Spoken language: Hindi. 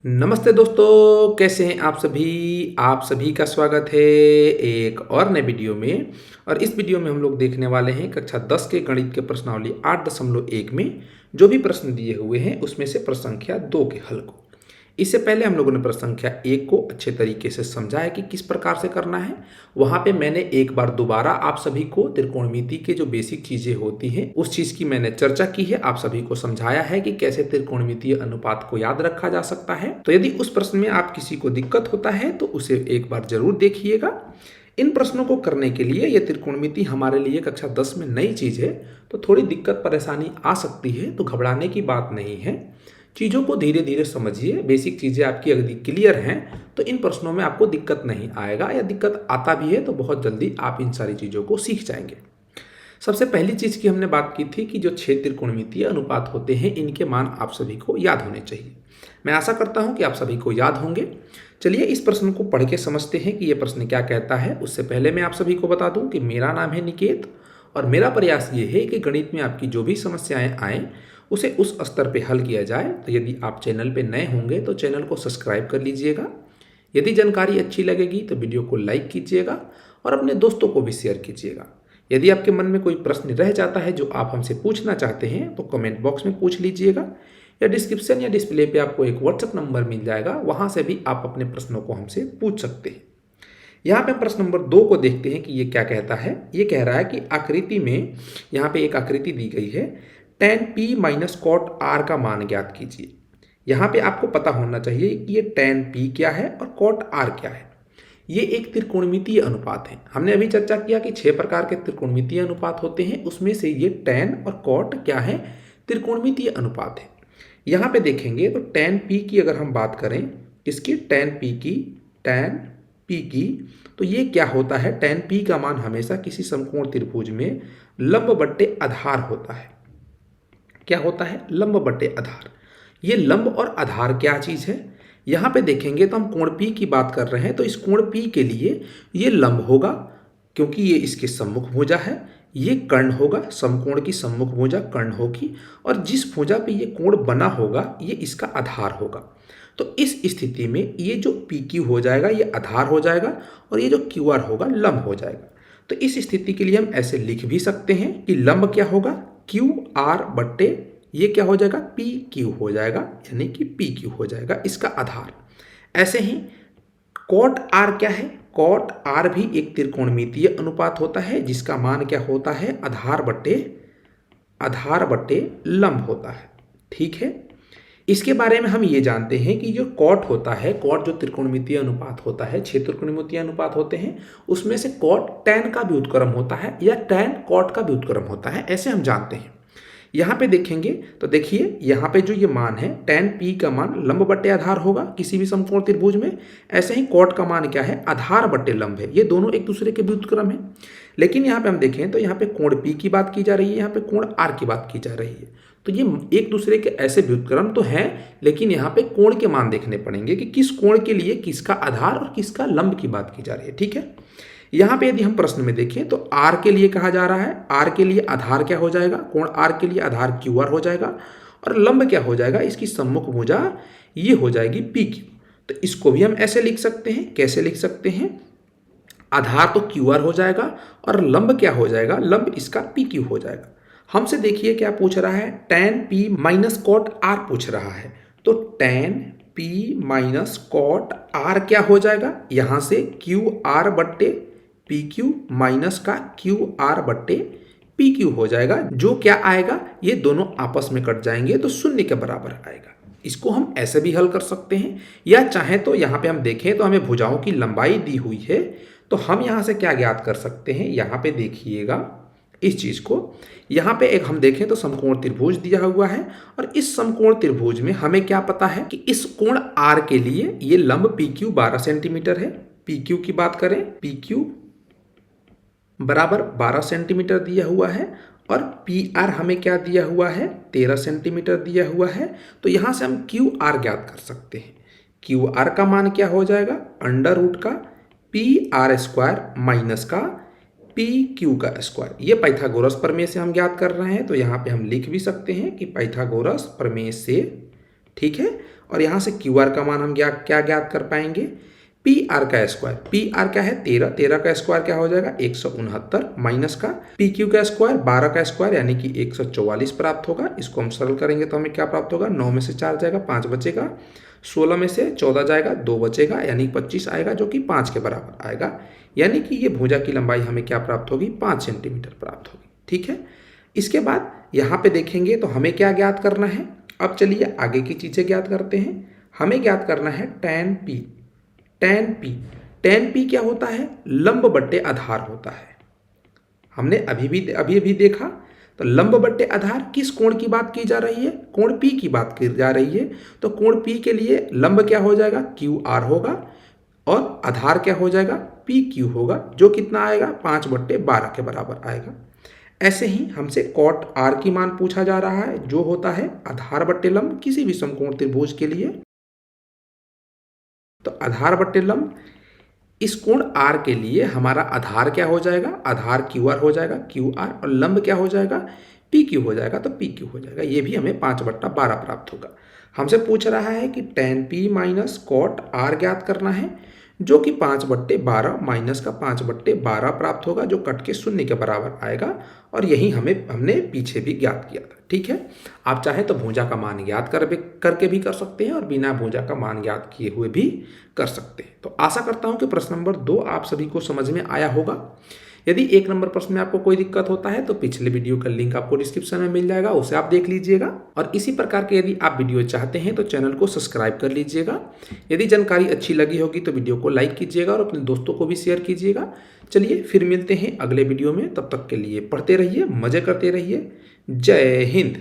नमस्ते दोस्तों, कैसे हैं आप सभी का स्वागत है एक और नए वीडियो में। और इस वीडियो में हम लोग देखने वाले हैं कक्षा 10 के गणित के प्रश्नावली 8.1 में जो भी प्रश्न दिए हुए हैं उसमें से प्रश्न संख्या 2 के हल को। इससे पहले हम लोगों ने प्रश्न संख्या 1 को अच्छे तरीके से समझा है कि किस प्रकार से करना है। वहाँ पे मैंने एक बार दोबारा आप सभी को त्रिकोणमिति के जो बेसिक चीज़ें होती हैं उस चीज़ की मैंने चर्चा की है, आप सभी को समझाया है कि कैसे त्रिकोणमितीय अनुपात को याद रखा जा सकता है। तो यदि उस प्रश्न में आप किसी को दिक्कत होता है तो उसे एक बार जरूर देखिएगा। इन प्रश्नों को करने के लिए यह त्रिकोणमिति हमारे लिए कक्षा 10 में नई चीज़ है तो थोड़ी दिक्कत परेशानी आ सकती है, तो घबराने की बात नहीं है। चीज़ों को धीरे धीरे समझिए। बेसिक चीज़ें आपकी यदि क्लियर हैं तो इन प्रश्नों में आपको दिक्कत नहीं आएगा, या दिक्कत आता भी है तो बहुत जल्दी आप इन सारी चीज़ों को सीख जाएंगे। सबसे पहली चीज़ की हमने बात की थी कि जो 6 त्रिकोणमितीय अनुपात होते हैं इनके मान आप सभी को याद होने चाहिए। मैं आशा करता हूं कि आप सभी को याद होंगे। चलिए इस प्रश्न को पढ़ के समझते हैं कि यह प्रश्न क्या कहता है। उससे पहले मैं आप सभी को बता दूं कि मेरा नाम है निकेत और मेरा प्रयास ये है कि गणित में आपकी जो भी समस्याएं आएँ उसे उस स्तर पे हल किया जाए। तो यदि आप चैनल पे नए होंगे तो चैनल को सब्सक्राइब कर लीजिएगा। यदि जानकारी अच्छी लगेगी तो वीडियो को लाइक कीजिएगा और अपने दोस्तों को भी शेयर कीजिएगा। यदि आपके मन में कोई प्रश्न रह जाता है जो आप हमसे पूछना चाहते हैं तो कमेंट बॉक्स में पूछ लीजिएगा, या डिस्क्रिप्शन या डिस्प्ले पे आपको एक व्हाट्सएप नंबर मिल जाएगा, वहाँ से भी आप अपने प्रश्नों को हमसे पूछ सकते हैं। यहाँ पे प्रश्न नंबर 2 को देखते हैं कि ये क्या कहता है। ये कह रहा है कि आकृति में, यहाँ पे एक आकृति दी गई है, tan p minus cot r का मान ज्ञात कीजिए। यहाँ पे आपको पता होना चाहिए कि ये tan p क्या है और cot r क्या है। ये एक त्रिकोणमितीय अनुपात है। हमने अभी चर्चा किया कि 6 प्रकार के त्रिकोणमितीय अनुपात होते हैं, उसमें से ये tan और cot क्या है, त्रिकोणमितीय अनुपात है। यहाँ पे देखेंगे तो tan p की अगर हम बात करें, इसकी tan p की तो ये क्या होता है, tan p का मान हमेशा किसी समकोण त्रिभुज में लंब बट्टे आधार होता है। क्या होता है, लंब बट्टे आधार। ये लंब और आधार क्या चीज़ है, यहाँ पे देखेंगे तो हम कोण P की बात कर रहे हैं तो इस कोण P के लिए ये लंब होगा क्योंकि ये इसके सम्मुख भुजा है। ये कर्ण होगा, समकोण की सम्मुख भुजा कर्ण होगी, और जिस भुजा पे ये कोण बना होगा ये इसका आधार होगा। तो इस स्थिति में ये जो PQ हो जाएगा ये आधार हो जाएगा और ये जो QR होगा लंब हो जाएगा। तो इस स्थिति के लिए हम ऐसे लिख भी सकते हैं कि लंब क्या होगा, QR बट्टे ये क्या हो जाएगा, PQ हो जाएगा, यानी कि PQ हो जाएगा इसका आधार। ऐसे ही कॉट R क्या है, कॉट R भी एक त्रिकोणमितीय अनुपात होता है जिसका मान क्या होता है, आधार बट्टे लंब होता है। ठीक है, इसके बारे में हम ये जानते हैं कि जो कॉट होता है, कॉट जो त्रिकोणमितीय अनुपात होता है, 6 त्रिकोणमितीय अनुपात होते हैं, उसमें से कॉट tan का व्युत्क्रम होता है या tan कॉट का व्युत्क्रम होता है, ऐसे हम जानते हैं। यहाँ पे देखेंगे तो देखिए यहाँ पे जो ये मान है tan p का मान लंब बट्टे आधार होगा किसी भी समकोण त्रिभुज में। ऐसे ही कॉट का मान क्या है, आधार बट्टे लंब है। ये दोनों एक दूसरे के व्युत्क्रम है। लेकिन यहाँ पे हम देखें तो यहाँ पे कोण P की बात की जा रही है, यहाँ पे कोण R की बात की जा रही है। तो ये एक दूसरे के ऐसे व्युत्क्रम तो हैं, लेकिन यहाँ पे कोण के मान देखने पड़ेंगे कि किस कोण के लिए किसका आधार और किसका लंब की बात की जा रही है। ठीक है, यहाँ पे यदि हम प्रश्न में देखें तो R के लिए कहा जा रहा है, R के लिए आधार क्या हो जाएगा, कोण R के लिए आधार QR हो जाएगा, और लंब क्या हो जाएगा, इसकी सम्मुख भुजा ये हो जाएगी PQ। तो इसको भी हम ऐसे लिख सकते हैं, कैसे लिख सकते हैं, आधार तो QR हो जाएगा और लंब क्या हो जाएगा, लंब इसका PQ हो जाएगा। हमसे देखिए क्या पूछ रहा है, tan P minus cot R पूछ रहा है। तो tan P minus cot R क्या हो जाएगा, यहाँ से QR बट्टे PQ माइनस का QR बट्टे PQ हो जाएगा। जो क्या आएगा, ये दोनों आपस में कट जाएंगे तो शून्य के बराबर आएगा। इसको हम ऐसे भी हल कर सकते हैं, या चाहे तो यहाँ पे हम देखें तो हमें भुजाओं की लंबाई दी हुई है तो हम यहाँ से क्या ज्ञात कर सकते हैं, यहाँ पे देखिएगा इस चीज़ को। यहाँ पे एक हम देखें तो समकोण त्रिभुज दिया हुआ है, और इस समकोण त्रिभुज में हमें क्या पता है कि इस कोण R के लिए ये लंब PQ 12 सेंटीमीटर है। PQ की बात करें, PQ बराबर 12 सेंटीमीटर दिया हुआ है, और PR हमें क्या दिया हुआ है, 13 सेंटीमीटर दिया हुआ है। तो यहाँ से हम QR ज्ञात कर सकते हैं। QR का मान क्या हो जाएगा, अंडर रूट का PR स्क्वायर माइनस का PQ का स्क्वायर। ये पाइथागोरस प्रमेय से हम ज्ञात कर रहे हैं, तो यहाँ पे हम लिख भी सकते हैं कि पाइथागोरस प्रमेय से ठीक है। और यहाँ से क्यू आर का मान हम क्या ज्ञात कर पाएंगे, पी आर का स्क्वायर, पी आर क्या है 13, 13 का स्क्वायर क्या हो जाएगा 169 माइनस का पी क्यू का स्क्वायर 12 का स्क्वायर यानी कि 144 प्राप्त होगा। इसको हम सरल करेंगे तो हमें क्या प्राप्त होगा, 9 में से 4 जाएगा 5 बचेगा, 16 में से 14 जाएगा 2 बचेगा यानी 25 आएगा जो कि 5 के बराबर आएगा। यानी कि ये भुजा की लंबाई हमें क्या प्राप्त होगी, 5 सेंटीमीटर प्राप्त होगी। ठीक है। इसके बाद यहाँ पे देखेंगे तो हमें क्या ज्ञात करना है। अब चलिए आगे की चीज़ें ज्ञात करते हैं। हमें ज्ञात करना है tan p, tan p, tan p क्या होता है, लंब बट्टे आधार होता है। हमने अभी देखा तो लंब बट्टे आधार किस कोण की बात की जा रही है, कोण P की बात की जा रही है। तो कोण P के लिए लंब क्या हो जाएगा, QR होगा और आधार क्या हो जाएगा, PQ होगा, जो कितना आएगा 5/12 के बराबर आएगा। ऐसे ही हमसे कॉट R की मान पूछा जा रहा है जो होता है आधार बट्टे लंब किसी भी समकोण त्रिभुज के लिए। तो आधार बट्टे लंब इस कोण R के लिए हमारा आधार क्या हो जाएगा, आधार QR हो जाएगा QR, और लंब क्या हो जाएगा PQ हो जाएगा, तो PQ हो जाएगा। ये भी हमें 5/12 प्राप्त होगा। हमसे पूछ रहा है कि tan P minus cot R ज्ञात करना है जो कि 5/12 माइनस का 5/12 प्राप्त होगा जो कट के 0 के बराबर आएगा। और यही हमने पीछे भी ज्ञात किया था। ठीक है। आप चाहे तो भुजा का मान ज्ञात करके भी कर सकते हैं और बिना भुजा का मान ज्ञात किए हुए भी कर सकते हैं। तो आशा करता हूं कि प्रश्न नंबर 2 आप सभी को समझ में आया होगा। यदि 1 नंबर प्रश्न में आपको कोई दिक्कत होता है तो पिछले वीडियो का लिंक आपको डिस्क्रिप्शन में मिल जाएगा, उसे आप देख लीजिएगा। और इसी प्रकार के यदि आप वीडियो चाहते हैं तो चैनल को सब्सक्राइब कर लीजिएगा। यदि जानकारी अच्छी लगी होगी तो वीडियो को लाइक कीजिएगा और अपने दोस्तों को भी शेयर कीजिएगा। चलिए फिर मिलते हैं अगले वीडियो में, तब तक के लिए पढ़ते रहिए, मजे करते रहिए। जय हिंद।